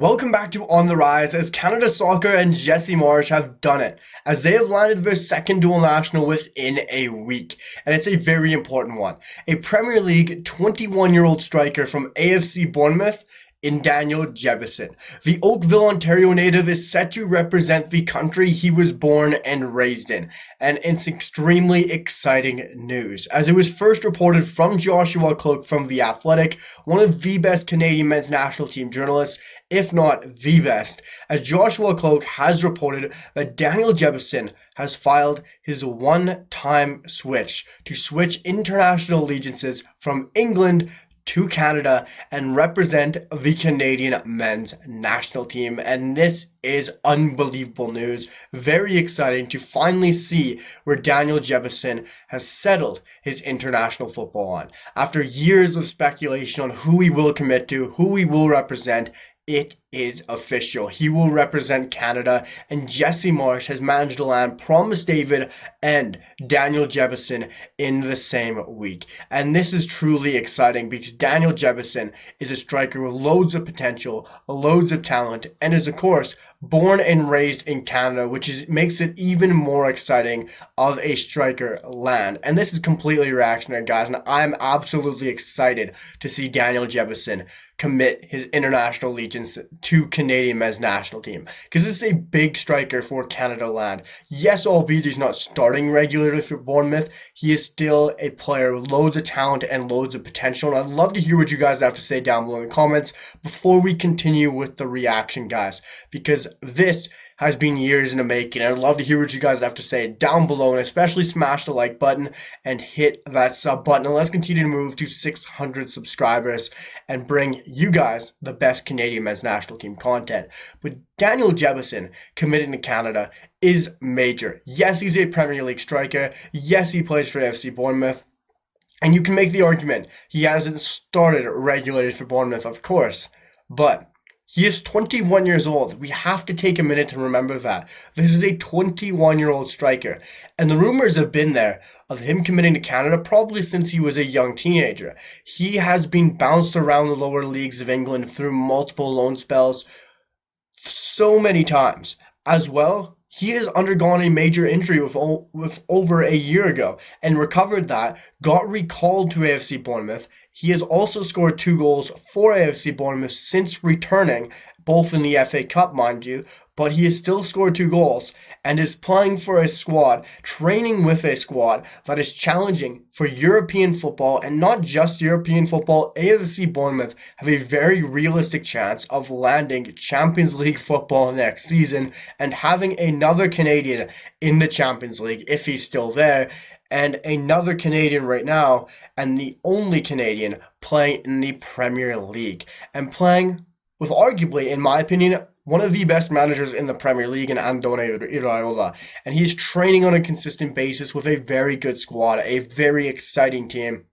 Welcome back to On the Rise, as Canada Soccer and Jesse Marsch have done it, as they have landed their second dual national within a week, and it's a very important one. A Premier League 21-year-old striker from AFC Bournemouth in Daniel Jebbison. The Oakville, Ontario native is set to represent the country he was born and raised in, and it's extremely exciting news, as it was first reported from Joshua Cloak from The Athletic, one of the best Canadian men's national team journalists, if not the best, as Joshua Cloak has reported that Daniel Jebbison has filed his one-time switch to switch international allegiances from England to Canada and represent the Canadian men's national team. And this is unbelievable news. Very exciting to finally see where Daniel Jebbison has settled his international football on. After years of speculation on who he will commit to, who he will represent, it is official. He will represent Canada, and Jesse Marsch has managed to land Promise David and Daniel Jebbison in the same week. And this is truly exciting because Daniel Jebbison is a striker with loads of potential, loads of talent, and is, of course, born and raised in Canada, which makes it even more exciting of a striker land. And this is completely reactionary, guys, and I'm absolutely excited to see Daniel Jebbison commit his international allegiance to Canadian men's national team, because this is a big striker for Canada land. Yes, albeit he's not starting regularly for Bournemouth, he is still a player with loads of talent and loads of potential, and I'd love to hear what you guys have to say down below in the comments before we continue with the reaction, guys, because this has been years in the making. I'd love to hear what you guys have to say down below, and especially smash the like button and hit that sub button. And let's continue to move to 600 subscribers and bring you guys the best Canadian men's national team content. But Daniel Jebbison committing to Canada is major. Yes, he's a Premier League striker. Yes, he plays for AFC Bournemouth. And you can make the argument he hasn't started regulated for Bournemouth, of course, but he is 21 years old. We have to take a minute to remember that. This is a 21-year-old striker. And the rumors have been there of him committing to Canada probably since he was a young teenager. He has been bounced around the lower leagues of England through multiple loan spells so many times. As well, he has undergone a major injury with over a year ago and recovered that, got recalled to AFC Bournemouth. He has also scored 2 goals for AFC Bournemouth since returning, both in the FA Cup, mind you, but he has still scored 2 goals and is playing for a squad, training with a squad that is challenging for European football, and not just European football. AFC Bournemouth have a very realistic chance of landing Champions League football next season and having another Canadian in the Champions League if he's still there, and another Canadian right now, and the only Canadian playing in the Premier League, and playing with arguably, in my opinion, one of the best managers in the Premier League in Andone Iraola. And he's training on a consistent basis with a very good squad, a very exciting team.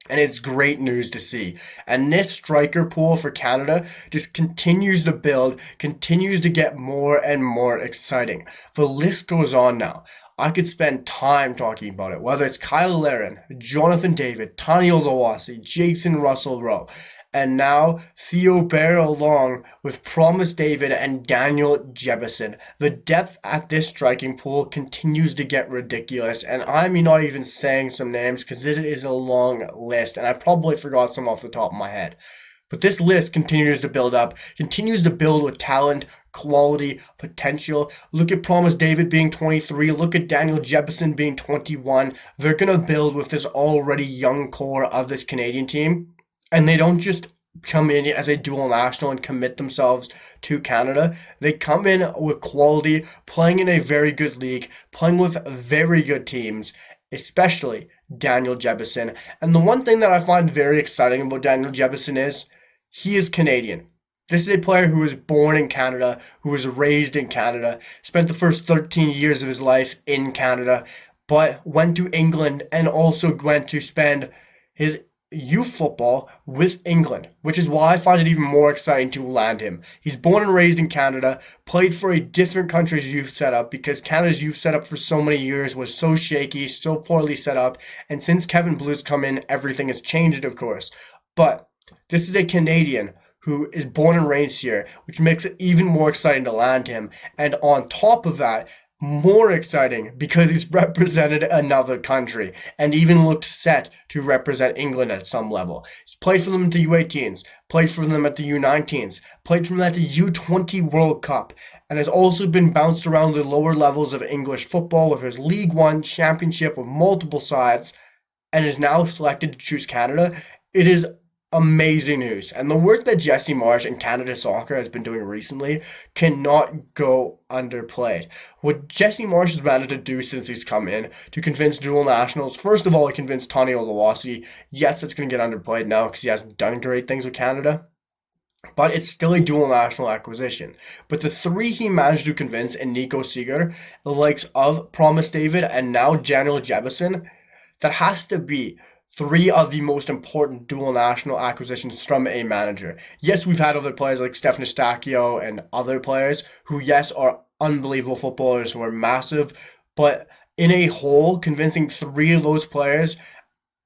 And it's great news to see. And this striker pool for Canada just continues to build, continues to get more and more exciting. The list goes on now. I could spend time talking about it, whether it's Kyle Larin, Jonathan David, Tani Olawasi, Jason Russell-Rowe, and now Theo Bear along with Promise David and Daniel Jebbison. The depth at this striking pool continues to get ridiculous, and I'm not even saying some names because this is a long list, and I probably forgot some off the top of my head. But this list continues to build up, continues to build with talent, quality, potential. Look at Promise David being 23. Look at Daniel Jebbison being 21. They're going to build with this already young core of this Canadian team. And they don't just come in as a dual national and commit themselves to Canada. They come in with quality, playing in a very good league, playing with very good teams, especially Daniel Jebbison. And the one thing that I find very exciting about Daniel Jebbison is he is Canadian. This is a player who was born in Canada, who was raised in Canada, spent the first 13 years of his life in Canada, but went to England and also went to spend his youth football with England, which is why I find it even more exciting to land him. He's born and raised in Canada, played for a different country's youth setup because Canada's youth setup for so many years was so shaky, so poorly set up, and since Kevin Blue's come in, everything has changed, of course. But this is a Canadian who is born and raised here, which makes it even more exciting to land him. And on top of that, more exciting because he's represented another country and even looked set to represent England at some level. He's played for them at the U18s, played for them at the U19s, played for them at the U20 World Cup, and has also been bounced around the lower levels of English football with his League One championship with multiple sides, and is now selected to choose Canada. It is amazing news. And the work that Jesse Marsch and Canada Soccer has been doing recently cannot go underplayed. What Jesse Marsch has managed to do since he's come in to convince dual nationals, first of all, he convinced Tony Oluwasi. Yes, that's going to get underplayed now because he hasn't done great things with Canada, but it's still a dual national acquisition. But the three he managed to convince in Nico Seeger, the likes of Promise David, and now Daniel Jebbison, that has to be three of the most important dual national acquisitions from a manager. Yes, we've had other players like Stefan Eustáquio and other players who, yes, are unbelievable footballers who are massive, but in a whole, convincing three of those players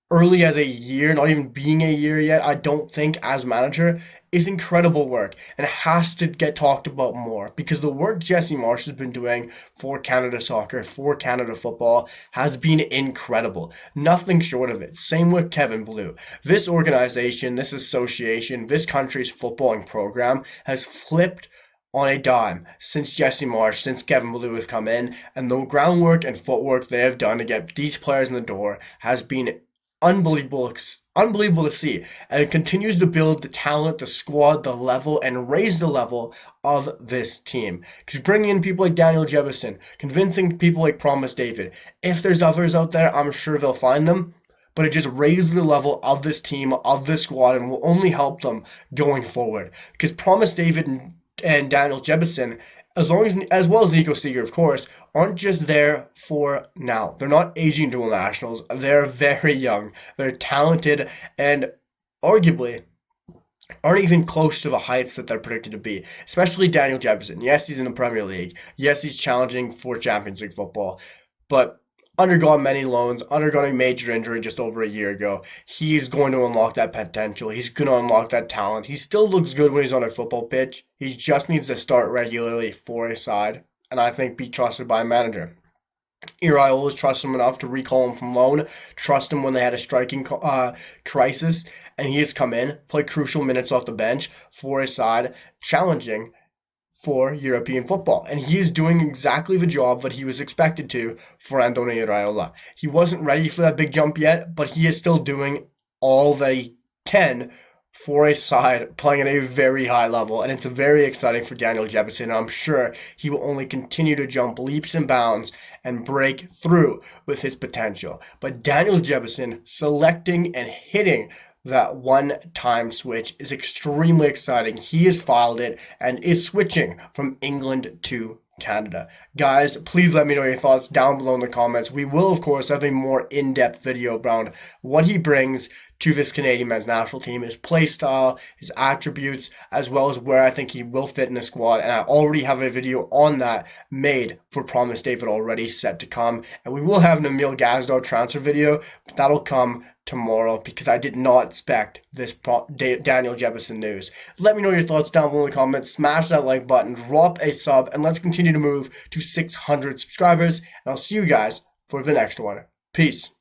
early as a year, not even being a year yet, I don't think, as manager, is incredible work and has to get talked about more, because the work Jesse Marsch has been doing for Canada Soccer, for Canada football, has been incredible. Nothing short of it. Same with Kevin Blue. This organization, this association, this country's footballing program has flipped on a dime since Jesse Marsch, since Kevin Blue has come in, and the groundwork and footwork they have done to get these players in the door has been unbelievable to see, and it continues to build the talent, the squad, the level, and raise the level of this team. Because bringing in people like Daniel Jebbison, convincing people like Promise David, if there's others out there, I'm sure they'll find them, but it just raises the level of this team, of this squad, and will only help them going forward. Because Promise David and Daniel Jebbison, as well as Nico Seeger, of course, aren't just there for now. They're not aging dual nationals. They're very young. They're talented and arguably aren't even close to the heights that they're predicted to be, especially Daniel Jebbison. Yes, he's in the Premier League. Yes, he's challenging for Champions League football, but undergone many loans, undergone a major injury just over a year ago. He's going to unlock that potential. He's going to unlock that talent. He still looks good when he's on a football pitch. He just needs to start regularly for his side, and I think be trusted by a manager. Iraiola's trusted him enough to recall him from loan, trust him when they had a striking crisis, and he has come in, played crucial minutes off the bench for his side, challenging for European football. And he is doing exactly the job that he was expected to for Andoni Iraola. He wasn't ready for that big jump yet, but he is still doing all that he can for his side, playing at a very high level. And it's very exciting for Daniel Jebbison. I'm sure he will only continue to jump leaps and bounds and break through with his potential. But Daniel Jebbison selecting and hitting that one-time switch is extremely exciting. He has filed it and is switching from England to Canada. Guys, please let me know your thoughts down below in the comments. We will, of course, have a more in-depth video around what he brings to this Canadian men's national team, his play style, his attributes, as well as where I think he will fit in the squad. And I already have a video on that made for Promise David already set to come. And we will have an Emil Gazdo transfer video, but that'll come tomorrow because I did not expect this Daniel Jebbison news. Let me know your thoughts down below in the comments. Smash that like button, drop a sub, and let's continue to move to 600 subscribers. And I'll see you guys for the next one. Peace.